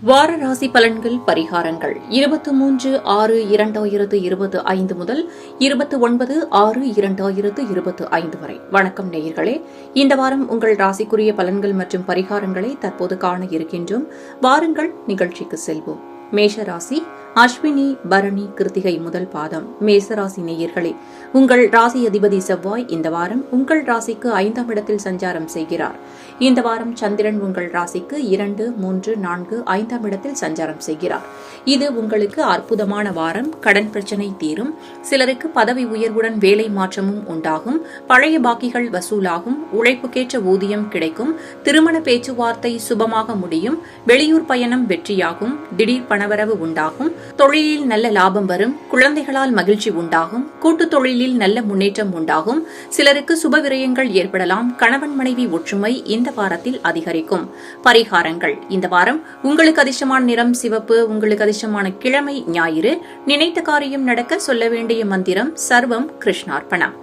வார ராசி பலன்கள் பரிகாரங்கள் 23/6/2025 முதல் 29/6/2025 வரை. வணக்கம் நேயர்களே, இந்த வாரம் உங்கள் ராசிக்குரிய பலன்கள் மற்றும் பரிகாரங்களை தற்போது காண இருக்கின்றோம். வாருங்கள் நிகழ்ச்சிக்கு செல்வோம். மேஷராசி, அஸ்வினி, பரணி, கிருத்திகை முதல் பாதம். மேசராசி நேயர்களே, உங்கள் ராசி அதிபதி செவ்வாய் இந்த வாரம் உங்கள் ராசிக்கு 5ஆம் இடத்தில் சஞ்சாரம் செய்கிறார். இந்த வாரம் சந்திரன் உங்கள் ராசிக்கு 2, 3, 4, 5ஆம் இடத்தில் சஞ்சாரம் செய்கிறார். இது உங்களுக்கு அற்புதமான வாரம். கடன் பிரச்சனை தீரும். சிலருக்கு பதவி உயர்வுடன் வேலை மாற்றமும் உண்டாகும். பழைய பாக்கிகள் வசூலாகும். உழைப்புக்கேற்ற ஊதியம் கிடைக்கும். திருமண பேச்சுவார்த்தை சுபமாக முடியும். வெளியூர் பயணம் வெற்றியாகும். திடீர் பணவரவு உண்டாகும். தொழிலில் நல்ல லாபம் வரும். குழந்தைகளால் மகிழ்ச்சி உண்டாகும். கூட்டுத் தொழிலில் நல்ல முன்னேற்றம் உண்டாகும். சிலருக்கு சுப விரயங்கள் ஏற்படலாம். கணவன் மனைவி ஒற்றுமை இந்த வாரத்தில் அதிகரிக்கும். பரிகாரங்கள். இந்த வாரம் உங்களுக்கு அதிர்ஷ்டமான நிறம் சிவப்பு. உங்களுக்கு அதிர்ஷ்டமான கிழமை ஞாயிறு. நினைத்த காரியம் நடக்க சொல்ல வேண்டிய மந்திரம் சர்வம் கிருஷ்ணார்ப்பணம்.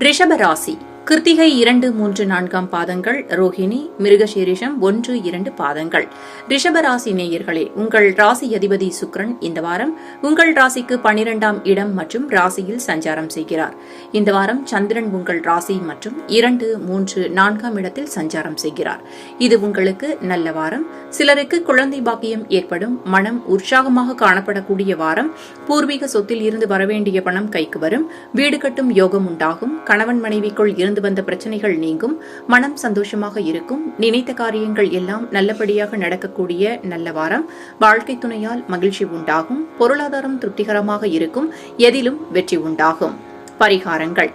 ரிஷபராசி, கிருத்திகை 2, 3, 4ஆம் பாதங்கள், ரோஹிணி, மிருகசீரிஷம் 1, 2 பாதங்கள். ரிஷபராசி நேயர்களே, உங்கள் ராசி அதிபதி சுக்கிரன் இந்த வாரம் உங்கள் ராசிக்கு 12ஆம் இடம் மற்றும் ராசியில் சஞ்சாரம் செய்கிறார். இந்த வாரம் சந்திரன் உங்கள் ராசி மற்றும் 2, 3, 4ஆம் இடத்தில் சஞ்சாரம் செய்கிறார். இது உங்களுக்கு நல்ல வாரம். சிலருக்கு குழந்தை பாக்கியம் ஏற்படும். மனம் உற்சாகமாக காணப்படக்கூடிய வாரம். பூர்வீக சொத்தில் இருந்து வரவேண்டிய பணம் கைக்கு வரும். வீடு கட்டும் யோகம் உண்டாகும். கணவன் மனைவிக்குள் இருந்து வந்த பிரச்சனைகள் நீங்கும். மனம் சந்தோஷமாக இருக்கும். நினைத்த காரியங்கள் எல்லாம் நல்லபடியாக நடக்கக்கூடிய நல்ல வாரம். வாழ்க்கை துணையால் மகிழ்ச்சி உண்டாகும். பொருளாதாரம் திருப்திகரமாக இருக்கும். எதிலும் வெற்றி உண்டாகும். பரிகாரங்கள்.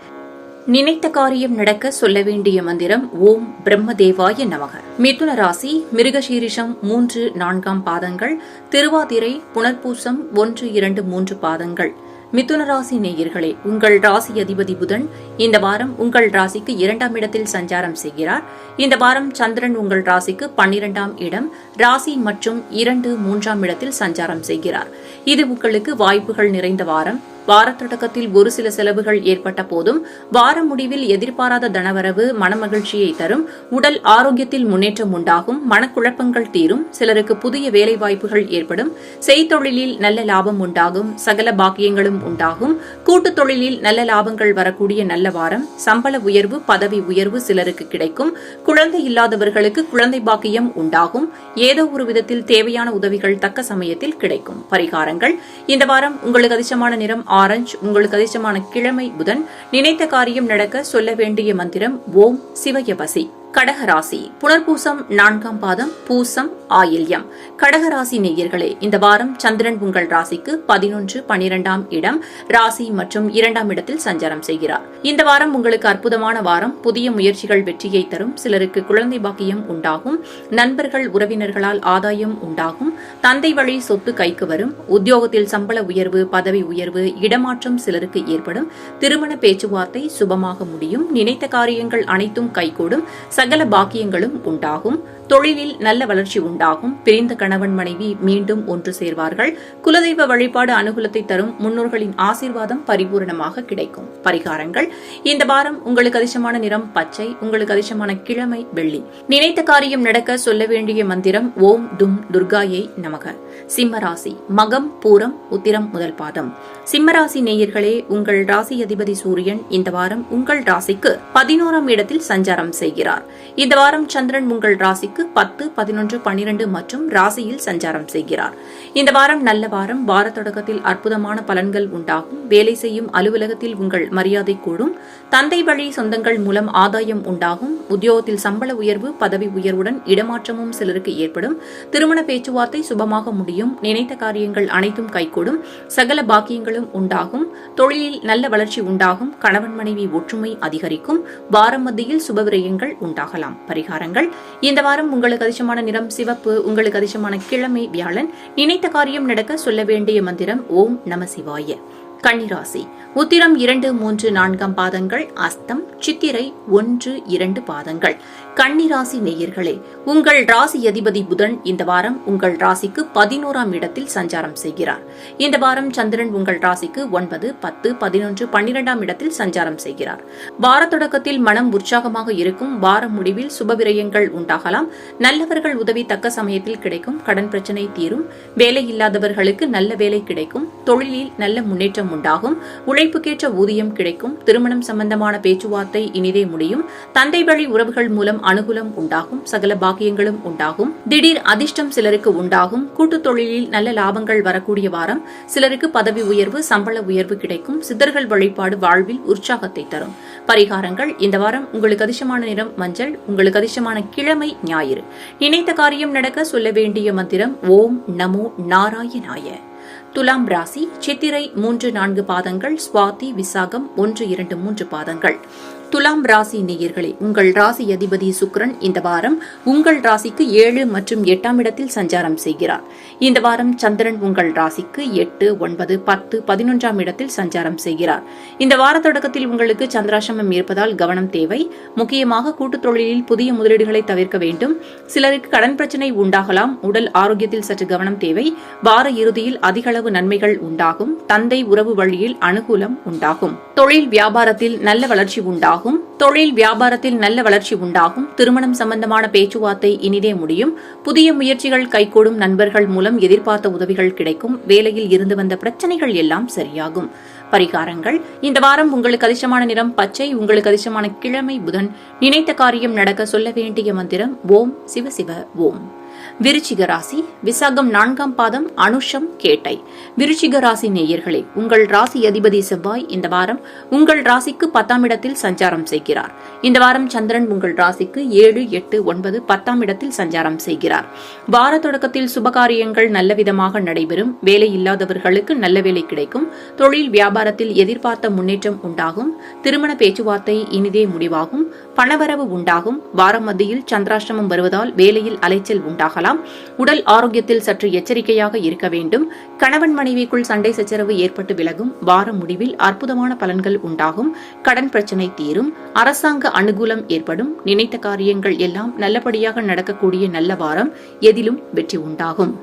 நினைத்த காரியம் நடக்க சொல்ல வேண்டிய மந்திரம் ஓம் பிரம்மதேவாய நமக. மிதுன ராசி, மிருகசீரிஷம் 3, 4ஆம் பாதங்கள், திருவாதிரை, புனர்பூசம் 1, 2, 3 பாதங்கள். மிதுன ராசி நேயர்களே, உங்கள் ராசி அதிபதி புதன் இந்த வாரம் உங்கள் ராசிக்கு 2ஆம் இடத்தில் சஞ்சாரம் செய்கிறார். இந்த வாரம் சந்திரன் உங்கள் ராசிக்கு 12ஆம் இடம், ராசி மற்றும் 2, 3ஆம் இடத்தில் சஞ்சாரம் செய்கிறார். இது உங்களுக்கு வாய்ப்புகள் நிறைந்த வாரம். வார தொடக்கத்தில் ஒரு சில செலவுகள் ஏற்பட்ட போதும் வார முடிவில் எதிர்பாராத தனவரவு மனமகிழ்ச்சியை தரும். உடல் ஆரோக்கியத்தில் முன்னேற்றம் உண்டாகும். மனக்குழப்பங்கள் தீரும். சிலருக்கு புதிய வேலை வாய்ப்புகள் ஏற்படும். செய்தொழிலில் நல்ல லாபம் உண்டாகும். சகல பாக்கியங்களும் உண்டாகும். கூட்டுத் தொழிலில் நல்ல லாபங்கள் வரக்கூடிய நல்ல வாரம். சம்பள உயர்வு, பதவி உயர்வு சிலருக்கு கிடைக்கும். குழந்தை இல்லாதவர்களுக்கு குழந்தை பாக்கியம் உண்டாகும். ஏதோ ஒரு விதத்தில் தேவையான உதவிகள் தக்க சமயத்தில் கிடைக்கும். பரிகாரங்கள். இந்த வாரம் உங்களுக்கு அதிர்ஷ்டமான நிறம் ஆரஞ்சு. உங்களுக்கு அதிர்ஷ்டமான கிழமை புதன். நினைத்த காரியம் நடக்க சொல்ல வேண்டிய மந்திரம் ஓம் சிவயபசி. கடகராசி, புனர்பூசம் 4ஆம் பாதம், பூசம், ஆயில்யம். கடகராசி நேயர்களே, இந்த வாரம் சந்திரன் உங்கள் ராசிக்கு 11, 12ஆம் இடம், ராசி மற்றும் 2ஆம் இடத்தில் சஞ்சாரம் செய்கிறார். இந்த வாரம் உங்களுக்கு அற்புதமான வாரம். புதிய முயற்சிகள் வெற்றியை தரும். சிலருக்கு குழந்தை பாக்கியம் உண்டாகும். நண்பர்கள் உறவினர்களால் ஆதாயம் உண்டாகும். தந்தை வழி சொத்து கைக்கு வரும். உத்தியோகத்தில் சம்பள உயர்வு, பதவி உயர்வு, இடமாற்றம் சிலருக்கு ஏற்படும். திருமண பேச்சுவார்த்தை சுபமாக முடியும். நினைத்த காரியங்கள் அனைத்தும் கைகூடும். சகல பாக்கியங்களும் உண்டாகும். தொழிலில் நல்ல வளர்ச்சி உண்டாகும். பிரிந்த கணவன் மனைவி மீண்டும் ஒன்று சேர்வார்கள். குலதெய்வ வழிபாடு அனுகூலத்தை தரும். முன்னோர்களின் ஆசீர்வாதம் பரிபூரணமாக கிடைக்கும். பரிகாரங்கள். இந்த வாரம் உங்களுக்கு அதிர்ஷ்டமான நிறம் பச்சை. உங்களுக்கு அதிர்ஷ்டமான கிழமை வெள்ளி. நினைத்த காரியம் நடக்க சொல்ல வேண்டிய மந்திரம் ஓம் தும் துர்காயை நமக. சிம்மராசி, மகம், பூரம், உத்திரம் முதல் பாதம். சிம்மராசி நேயர்களே, உங்கள் ராசி அதிபதி சூரியன் இந்த வாரம் உங்கள் ராசிக்கு 11ஆம் இடத்தில் சஞ்சாரம் செய்கிறார். இந்த வாரம் சந்திரன் உங்கள் ராசிக்கு 10, 11, 12 மற்றும் ராசியில் சஞ்சாரம் செய்கிறார். இந்த வாரம் நல்ல வாரம். வார தொடக்கத்தில் அற்புதமான பலன்கள் உண்டாகும். வேலை செய்யும் அலுவலகத்தில் உங்கள் மரியாதை கூடும். தந்தை வழி சொந்தங்கள் மூலம் ஆதாயம் உண்டாகும். உத்தியோகத்தில் சம்பள உயர்வு, பதவி உயர்வுடன் இடமாற்றமும் சிலருக்கு ஏற்படும். திருமண பேச்சுவார்த்தை சுபமாக முடியும். நினைத்த காரியங்கள் அனைத்தும் கைகூடும். சகல பாக்கியங்களும் உண்டாகும். தொழிலில் நல்ல வளர்ச்சி உண்டாகும். கணவன் மனைவி ஒற்றுமை அதிகரிக்கும். வாரம் மத்தியில் சுபவிரயங்கள் உண்டாகலாம். பரிகாரங்கள். இந்த வாரம் உங்களுக்கு அதிர்ஷ்டமான நிறம் சிவப்பு. உங்களுக்கு அதிர்ஷ்டமான கிழமை வியாழன். நினைத்த காரியம் நடக்க சொல்ல வேண்டிய மந்திரம் ஓம் நம சிவாய. கன்னிராசி, உத்திரம் 2, 3, 4ஆம் பாதங்கள், அஸ்தம், சித்திரை 1, 2 பாதங்கள். கன்னிராசி நேயர்களே, உங்கள் ராசி அதிபதி புதன் இந்த வாரம் உங்கள் ராசிக்கு 11ஆம் இடத்தில் சஞ்சாரம் செய்கிறார். இந்த வாரம் சந்திரன் உங்கள் ராசிக்கு 9, 10, 11, 12ஆம் இடத்தில் சஞ்சாரம் செய்கிறார். வார தொடக்கத்தில் மனம் உற்சாகமாக இருக்கும். வார முடிவில் சுபவிரயங்கள் உண்டாகலாம். நல்லவர்கள் உதவி தக்க சமயத்தில் கிடைக்கும். கடன் பிரச்சினை தீரும். வேலை இல்லாதவர்களுக்கு நல்ல வேலை கிடைக்கும். தொழிலில் நல்ல முன்னேற்றம் உண்டாகும். உழைப்புக்கேற்ற ஊதியம் கிடைக்கும். திருமணம் சம்பந்தமான பேச்சுவார்த்தை இனிதே முடியும். தந்தை வழி உறவுகள் மூலம் அனுகூலம் உண்டாகும். சகல பாக்கியங்களும் உண்டாகும். திடீர் அதிர்ஷ்டம் சிலருக்கு உண்டாகும். கூட்டுத் தொழிலில் நல்ல லாபங்கள் வரக்கூடிய வாரம். சிலருக்கு பதவி உயர்வு, சம்பள உயர்வு கிடைக்கும். சித்தர்கள் வழிபாடு வாழ்வில் உற்சாகத்தை தரும். பரிகாரங்கள். இந்த வாரம் உங்களுக்கு அதிர்ஷ்டமான நிறம் மஞ்சள். உங்களுக்கு அதிர்ஷ்டமான கிழமை ஞாயிறு. நினைத்த காரியம் நடக்க சொல்ல வேண்டிய மந்திரம் ஓம் நமோ நாராயணாய. துலாம் ராசி. சித்திரை 3-4 பாதங்கள், சுவாதி விசாகம் 1-2-3 பாதங்கள். துலாம் ராசி நேயர்களே, உங்கள் ராசி அதிபதி சுக்கிரன் இந்த வாரம் உங்கள் ராசிக்கு 7 மற்றும் 8ஆம் இடத்தில் சஞ்சாரம் செய்கிறார். இந்த வாரம் சந்திரன் உங்கள் ராசிக்கு 8, 9, 10, 11ஆம் இடத்தில் சஞ்சாரம் செய்கிறார். இந்த வார தொடக்கத்தில் உங்களுக்கு சந்திராசிரமம் இருப்பதால் கவனம் தேவை. முக்கியமாக கூட்டுத் தொழிலில் புதிய முதலீடுகளை தவிர்க்க வேண்டும். சிலருக்கு கடன் பிரச்சினை உண்டாகலாம். உடல் ஆரோக்கியத்தில் சற்று கவனம் தேவை. வார இறுதியில் அதிகளவு நன்மைகள் உண்டாகும். தந்தை உறவு வழியில் அனுகூலம் உண்டாகும். தொழில் வியாபாரத்தில் நல்ல வளர்ச்சி உண்டாகும். திருமணம் சம்பந்தமான பேச்சுவார்த்தை இனிதே முடியும். புதிய முயற்சிகள் கைகூடும். நண்பர்கள் மூலம் எதிர்பார்த்த உதவிகள் கிடைக்கும். வேலையில் இருந்து வந்த பிரச்சனைகள் எல்லாம் சரியாகும். பரிகாரங்கள். இந்த வாரம் உங்களுக்கு அதிர்ஷ்டமான நிறம் பச்சை. உங்களுக்கு அதிர்ஷ்டமான கிழமை புதன். நினைத்த காரியம் நடக்க சொல்ல வேண்டிய மந்திரம் ஓம் சிவசிவ ஓம். விருச்சிக ராசி. விசாகம் 4ஆம் பாதம், அனுஷம் கேட்டை. விருச்சிக ராசி நேயர்களே, உங்கள் ராசி அதிபதி செவ்வாய் இந்த வாரம் உங்கள் ராசிக்கு 10ஆம் இடத்தில் சஞ்சாரம் செய்கிறார். இந்த வாரம் சந்திரன் உங்கள் ராசிக்கு 7, 8, 9, 10ஆம் இடத்தில் சஞ்சாரம் செய்கிறார். வார தொடக்கத்தில் சுபகாரியங்கள் நல்லவிதமாக நடைபெறும். வேலை இல்லாதவர்களுக்கு நல்ல வேலை கிடைக்கும். தொழில் வியாபாரத்தில் எதிர்பார்த்த முன்னேற்றம் உண்டாகும். திருமண பேச்சுவார்த்தை இனிதே முடிவாகும். பணவரவு உண்டாகும். வார மத்தியில் சந்திராஷ்டமம் வருவதால் வேலையில் அலைச்சல் உண்டாகலாம். உடல் ஆரோக்கியத்தில் சற்று எச்சரிக்கையாக இருக்க வேண்டும். கணவன் மனைவிக்குள் சண்டை சச்சரவு ஏற்பட்டு விலகும். வார முடிவில் அற்புதமான பலன்கள் உண்டாகும். கடன் பிரச்சினை தீரும். அரசாங்க அனுகூலம் ஏற்படும். நினைத்த காரியங்கள் எல்லாம் நல்லபடியாக நடக்கக்கூடிய நல்ல வாரம். எதிலும் வெற்றி உண்டாகும்.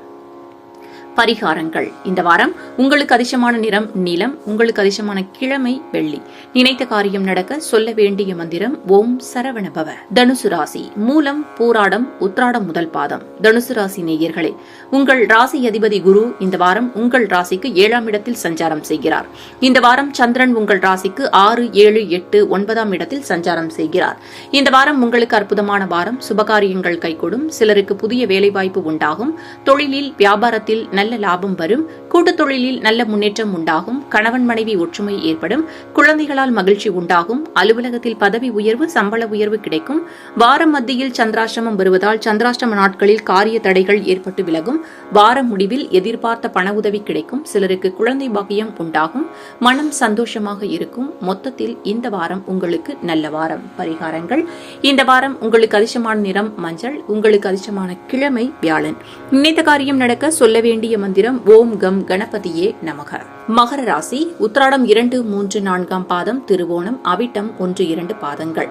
பரிகாரங்கள். இந்த வாரம் உங்களுக்கு அதிர்ஷ்டமான நிறம் நீலம். உங்களுக்கு அதிர்ஷ்டமான கிழமை வெள்ளி. நினைத்த காரியம் நடக்க சொல்ல வேண்டிய மந்திரம் ஓம் சரவணபவ. தனுசு ராசி. மூலம், பூராடம், உத்ராடம் முதல் பாதம். தனுசு ராசி நேயர்களே, உங்கள் ராசி அதிபதி குரு இந்த வாரம் உங்கள் ராசிக்கு 7ஆம் இடத்தில் சஞ்சாரம் செய்கிறார். இந்த வாரம் சந்திரன் உங்கள் ராசிக்கு 6, 7, 8, 9ஆம் இடத்தில் சஞ்சாரம் செய்கிறார். இந்த வாரம் உங்களுக்கு அற்புதமான வாரம். சுபகாரியங்கள் கைகூடும். சிலருக்கு புதிய வேலைவாய்ப்பு உண்டாகும். தொழிலில் வியாபாரத்தில் நல்ல லாபம் வரும். கூட்டுத் தொழிலில் நல்ல முன்னேற்றம் உண்டாகும். கணவன் மனைவி ஒற்றுமை ஏற்படும். குழந்தைகளால் மகிழ்ச்சி உண்டாகும். அலுவலகத்தில் பதவி உயர்வு, சம்பள உயர்வு கிடைக்கும். வார மத்தியில் சந்திராஷ்டமம் வருவதால் சந்திராஷ்டம நாட்களில் காரிய தடைகள் ஏற்பட்டு விலகும். வார முடிவில் எதிர்பார்த்த பண உதவி கிடைக்கும். சிலருக்கு குழந்தை பாக்கியம் உண்டாகும். மனம் சந்தோஷமாக இருக்கும். மொத்தத்தில் இந்த வாரம் உங்களுக்கு நல்ல வாரம். பரிகாரங்கள். இந்த வாரம் உங்களுக்கு அதிர்ஷ்டமான நிறம் மஞ்சள். உங்களுக்கு அதிர்ஷ்டமான கிழமை வியாழன். நினைத்த காரியம் நடக்க சொல்ல வேண்டிய மந்திரம் ஓம் கம் கணபதியே நமக. மகர ராசி. உத்திராடம் 2, 3, 4ஆம் பாதம், திருவோணம், அவிட்டம் 1, 2 பாதங்கள்.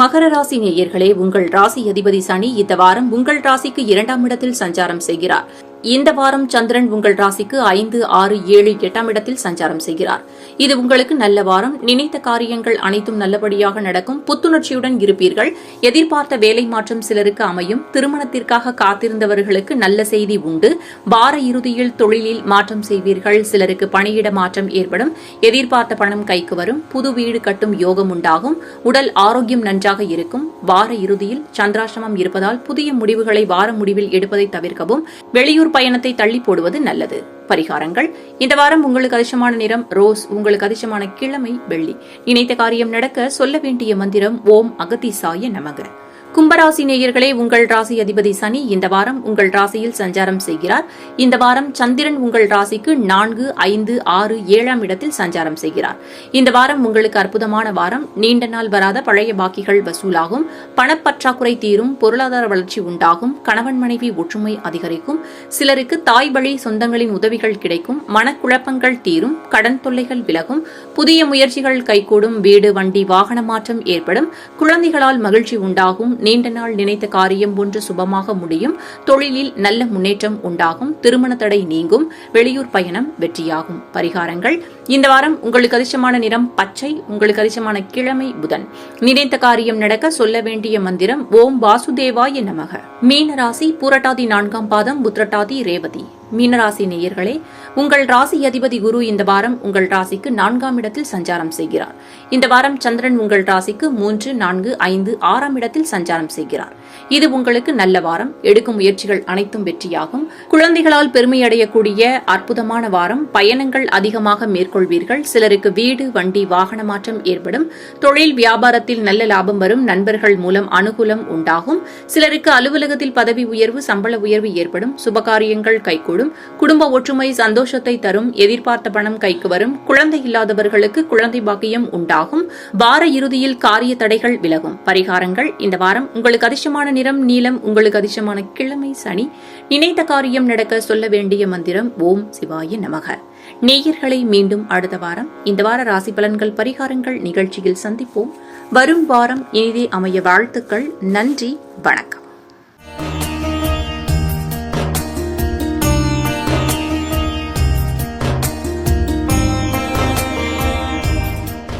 மகர ராசி நேயர்களே, உங்கள் ராசி அதிபதி சனி இந்த வாரம் உங்கள் ராசிக்கு 2ஆம் இடத்தில் சஞ்சாரம் செய்கிறார். இந்த வாரம் சந்திரன் உங்கள் ராசிக்கு 5, 6, 7, 8ஆம் இடத்தில் சஞ்சாரம் செய்கிறார். இது உங்களுக்கு நல்ல வாரம். நினைத்த காரியங்கள் அனைத்தும் நல்லபடியாக நடக்கும். புத்துணர்ச்சியுடன் இருப்பீர்கள். எதிர்பார்த்த வேலை மாற்றம் சிலருக்கு அமையும். திருமணத்திற்காக காத்திருந்தவர்களுக்கு நல்ல செய்தி உண்டு. வார இறுதியில் தொழிலில் மாற்றம் செய்வீர்கள். சிலருக்கு பணியிட மாற்றம் ஏற்படும். எதிர்பார்த்த பணம் கைக்கு வரும். புது வீடு கட்டும் யோகம் உண்டாகும். உடல் ஆரோக்கியம் நன்றாக இருக்கும். வார இறுதியில் சந்திராஷ்டமம் இருப்பதால் புதிய முடிவுகளை வார முடிவில் எடுப்பதை தவிர்க்கவும். வெளியூர் பயணத்தை தள்ளி போடுவது நல்லது. பரிகாரங்கள். இந்த வாரம் உங்களுக்கு அதிர்ஷ்டமான நிறம் ரோஸ். உங்களுக்கு அதிர்ஷ்டமான கிழமை வெள்ளி. நினைத்த காரியம் நடக்க சொல்ல வேண்டிய மந்திரம் ஓம் அகதீசாய நமக. கும்பராசி நேயர்களே, உங்கள் ராசி அதிபதி சனி இந்த வாரம் உங்கள் ராசியில் சஞ்சாரம் செய்கிறார். இந்த வாரம் சந்திரன் உங்கள் ராசிக்கு 4, 5, 6, 7ஆம் இடத்தில் சஞ்சாரம் செய்கிறார். இந்த வாரம் உங்களுக்கு அற்புதமான வாரம். நீண்ட நாள் வராத பழைய பாக்கிகள் வசூலாகும். பணப்பற்றாக்குறை தீரும். பொருளாதார வளர்ச்சி உண்டாகும். கணவன் மனைவி ஒற்றுமை அதிகரிக்கும். சிலருக்கு தாய் வழி சொந்தங்களின் உதவிகள் கிடைக்கும். மனக்குழப்பங்கள் தீரும். கடன் தொல்லைகள் விலகும். புதிய முயற்சிகள் கைகூடும். வீடு, வண்டி, வாகன மாற்றம் ஏற்படும். குழந்தைகளால் மகிழ்ச்சி உண்டாகும். நீண்ட நாள் நினைத்த காரியம் ஒன்று சுபமாக முடியும். தொழிலில் நல்ல முன்னேற்றம் உண்டாகும். திருமண தடை நீங்கும். வெளியூர் பயணம் வெற்றியாகும். பரிகாரங்கள்: இந்த வாரம் உங்களுக்கு அதிர்ஷ்டமான நிறம் பச்சை. உங்களுக்கு அதிர்ஷ்டமான கிழமை புதன். நினைத்த காரியம் நடக்க சொல்ல வேண்டிய மந்திரம் ஓம் வாசுதேவாய நமக. மீனராசி பூரட்டாதி 4ஆம் பாதம், உத்திரட்டாதி, ரேவதி. மீனராசி நேயர்களே, உங்கள் ராசி அதிபதி குரு இந்த வாரம் உங்கள் ராசிக்கு 4ஆம் இடத்தில் சஞ்சாரம் செய்கிறார். இந்த வாரம் சந்திரன் உங்கள் ராசிக்கு 3, 4, 5, 6ஆம் இடத்தில் சஞ்சாரம் செய்கிறார். இது உங்களுக்கு நல்ல வாரம். எடுக்கும் முயற்சிகள் அனைத்தும் வெற்றியாகும். குழந்தைகளால் பெருமை அடையக்கூடிய அற்புதமான வாரம். பயணங்கள் அதிகமாக மேற்கொள்வீர்கள். சிலருக்கு வீடு, வண்டி, வாகன மாற்றம் ஏற்படும். தொழில் வியாபாரத்தில் நல்ல லாபம் வரும். நண்பர்கள் மூலம் அனுகூலம் உண்டாகும். சிலருக்கு அலுவலகத்தில் பதவி உயர்வு, சம்பள உயர்வு ஏற்படும். சுபகாரியங்கள் கைகூடும். குடும்ப ஒற்றுமை சந்தோஷத்தை தரும். எதிர்பார்த்த பணம் கைக்கு வரும். குழந்தை இல்லாதவர்களுக்கு குழந்தை பாக்கியம் உண்டாகும். வார இறுதியில் காரிய தடைகள் விலகும். பரிகாரங்கள்: இந்த வாரம் உங்களுக்கு அதிர்ஷ்டமான நிறம் நீலம். உங்களுக்கு அதிர்ஷ்டமான கிழமை சனி. நினைத்த காரியம் நடக்க சொல்ல வேண்டிய மந்திரம் ஓம் சிவாய நமக. நேயர்களை மீண்டும் அடுத்த வாரம் இந்த வார ராசி பலன்கள் பரிகாரங்கள் நிகழ்ச்சியில் சந்திப்போம். வரும் வாரம் இனிதே அமைய வாழ்த்துக்கள். நன்றி, வணக்கம்.